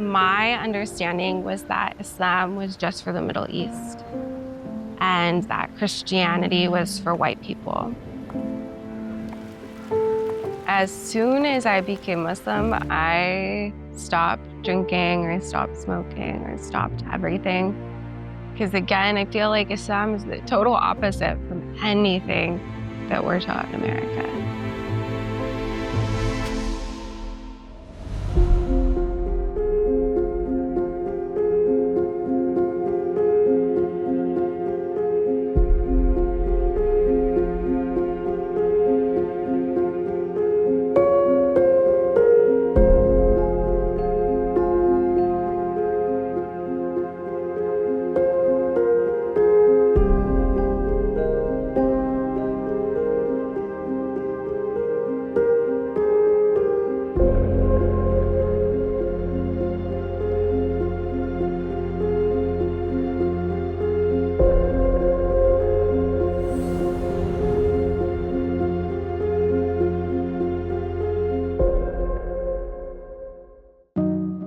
My understanding was that Islam was just for the Middle East and that Christianity was for white people. As soon as I became Muslim, I stopped drinking, or I stopped smoking, or I stopped everything. Because again, I feel like Islam is the total opposite from anything that we're taught in America.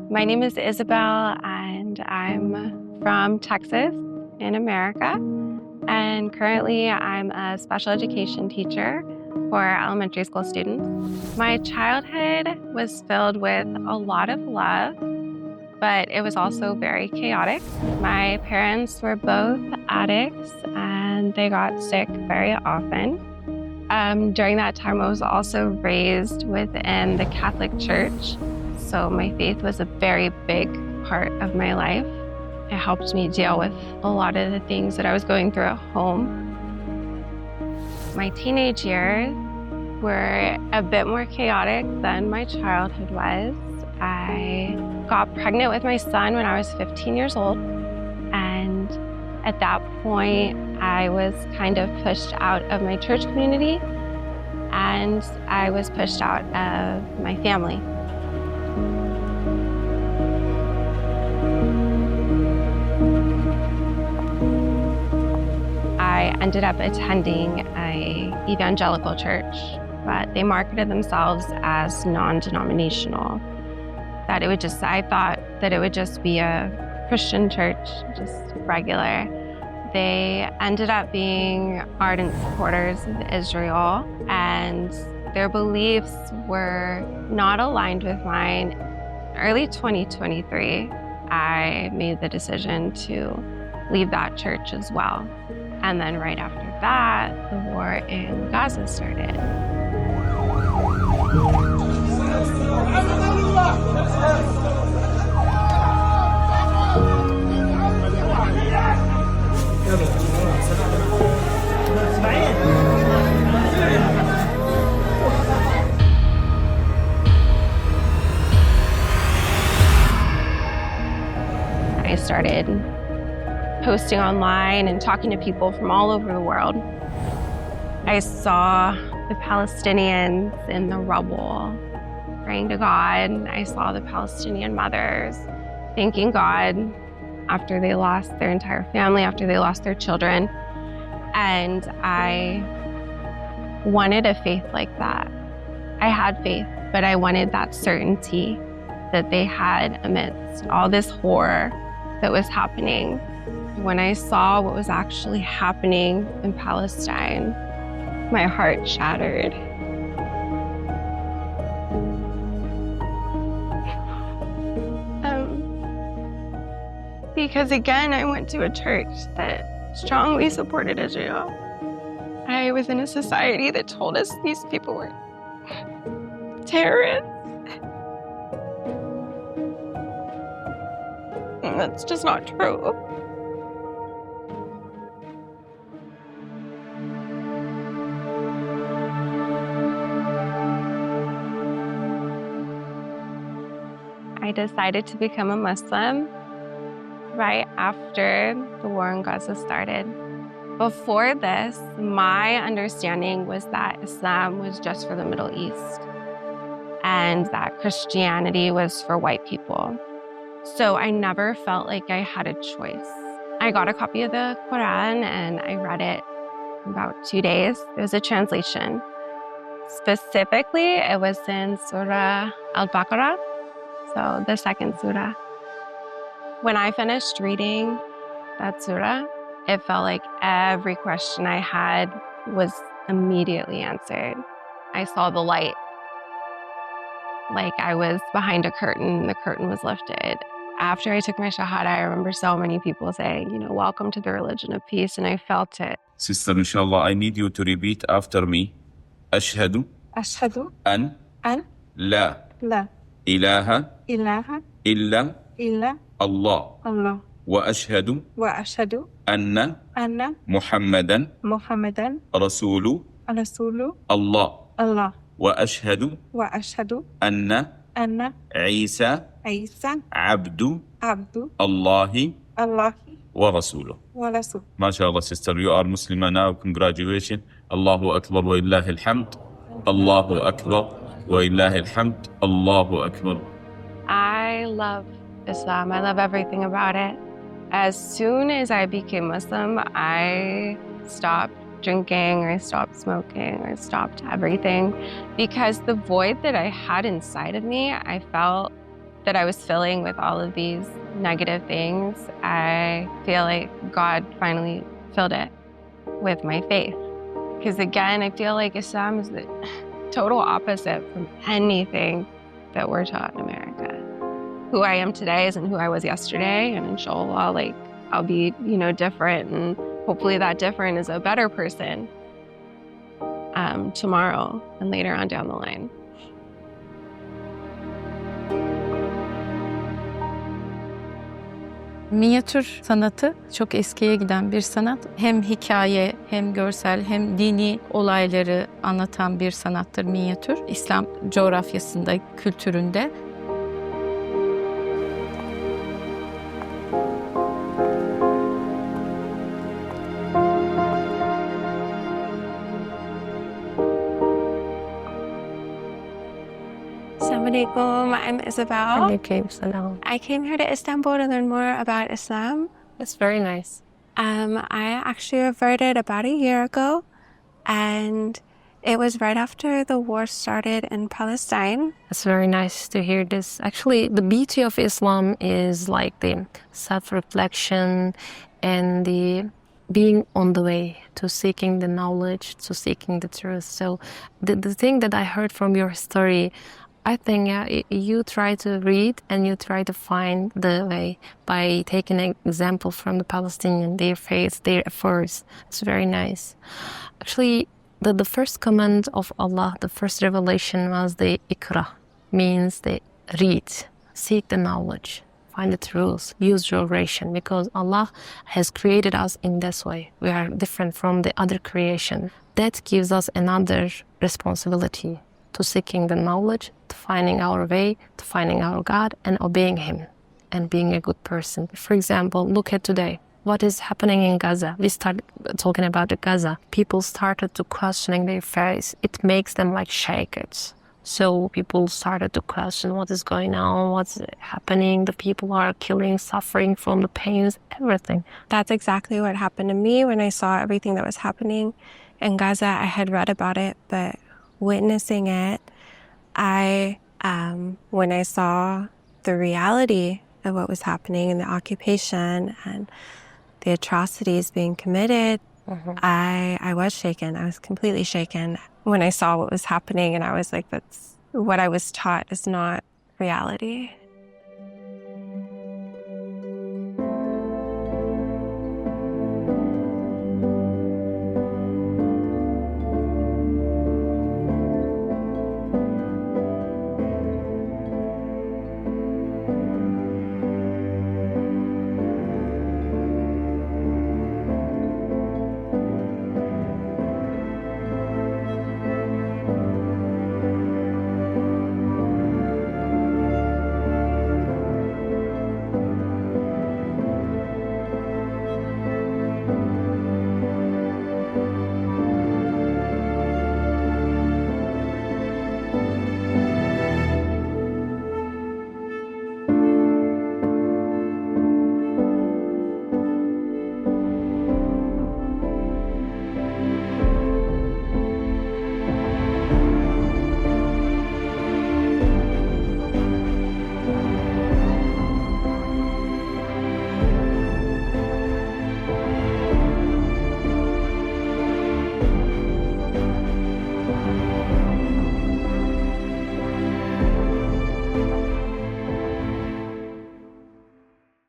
My name is Ízabél, and I'm from Texas in America. And currently I'm a special education teacher for elementary school students. My childhood was filled with a lot of love, but it was also very chaotic. My parents were both addicts and they got sick very often. During that time, I was also raised within the Catholic Church. So my faith was a very big part of my life. It helped me deal with a lot of the things that I was going through at home. My teenage years were a bit more chaotic than my childhood was. I got pregnant with my son when I was 15 years old. And at that point, I was kind of pushed out of my church community, and I was pushed out of my family. I ended up attending an evangelical church, but they marketed themselves as non-denominational. I thought that it would just be a Christian church, just regular. They ended up being ardent supporters of Israel, and their beliefs were not aligned with mine. Early 2023, I made the decision to leave that church as well. And then right after that, the war in Gaza started. I started posting online and talking to people from all over the world. I saw the Palestinians in the rubble praying to God. I saw the Palestinian mothers thanking God after they lost their entire family, after they lost their children. And I wanted a faith like that. I had faith, but I wanted that certainty that they had amidst all this horror that was happening. When I saw what was actually happening in Palestine, my heart shattered. Because again, I went to a church that strongly supported Israel. I was in a society that told us these people were terrorists. And that's just not true. I decided to become a Muslim right after the war in Gaza started. Before this, my understanding was that Islam was just for the Middle East and that Christianity was for white people. So I never felt like I had a choice. I got a copy of the Quran and I read it in about 2 days. It was a translation. Specifically, it was in Surah Al-Baqarah, so the second surah. When I finished reading that surah, it felt like every question I had was immediately answered. I saw the light, like I was behind a curtain, the curtain was lifted. After I took my shahada, I remember so many people saying, welcome to the religion of peace, and I felt it. Sister, inshallah, I need you to repeat after me. أشهد أن لا إله إلا الله وأشهد أن محمدا رسول الله وأشهد أن عيسى عبد الله ورسوله. ما شاء الله sister, you are Muslimah now, congratulations. Allahu Akbar wa illahi alhamd. Allahu Akbar wa illahi alhamd. Allahu Akbar. I love Islam. I love everything about it. As soon as I became Muslim, I stopped drinking, or I stopped smoking, or I stopped everything, because the void that I had inside of me, I felt that I was filling with all of these negative things. I feel like God finally filled it with my faith. Because again, I feel like Islam is the total opposite from anything that we're taught in America. Who I am today isn't who I was yesterday, and inshallah, I'll be, different, and hopefully that different is a better person tomorrow and later on down the line. Minyatür sanatı çok eskiye giden bir sanat. Hem hikaye, hem görsel, hem dini olayları anlatan bir sanattır minyatür. İslam coğrafyasında, kültüründe. Assalamualaikum, I'm Ízabéil. Alaikum salam. I came here to Istanbul to learn more about Islam. That's very nice. I actually reverted about a year ago, and it was right after the war started in Palestine. It's very nice to hear this. Actually, the beauty of Islam is like the self-reflection and the being on the way to seeking the knowledge, to seeking the truth. So the thing that I heard from your story, I think you try to read and you try to find the way by taking an example from the Palestinian, their faith, their efforts. It's very nice. Actually, the first command of Allah, the first revelation was the ikra, means the read, seek the knowledge, find the truth, use your ration, because Allah has created us in this way. We are different from the other creation. That gives us another responsibility to seeking the knowledge, to finding our way, to finding our God and obeying Him and being a good person. For example, look at today. What is happening in Gaza? We started talking about the Gaza. People started to questioning their faith. It makes them like shake it. So people started to question what is going on, what's happening. The people are killing, suffering from the pains, everything. That's exactly what happened to me when I saw everything that was happening in Gaza. I had read about it, but witnessing it, when I saw the reality of what was happening and the occupation and the atrocities being committed, I was shaken. I was completely shaken when I saw what was happening, and I was like, that's what I was taught is not reality.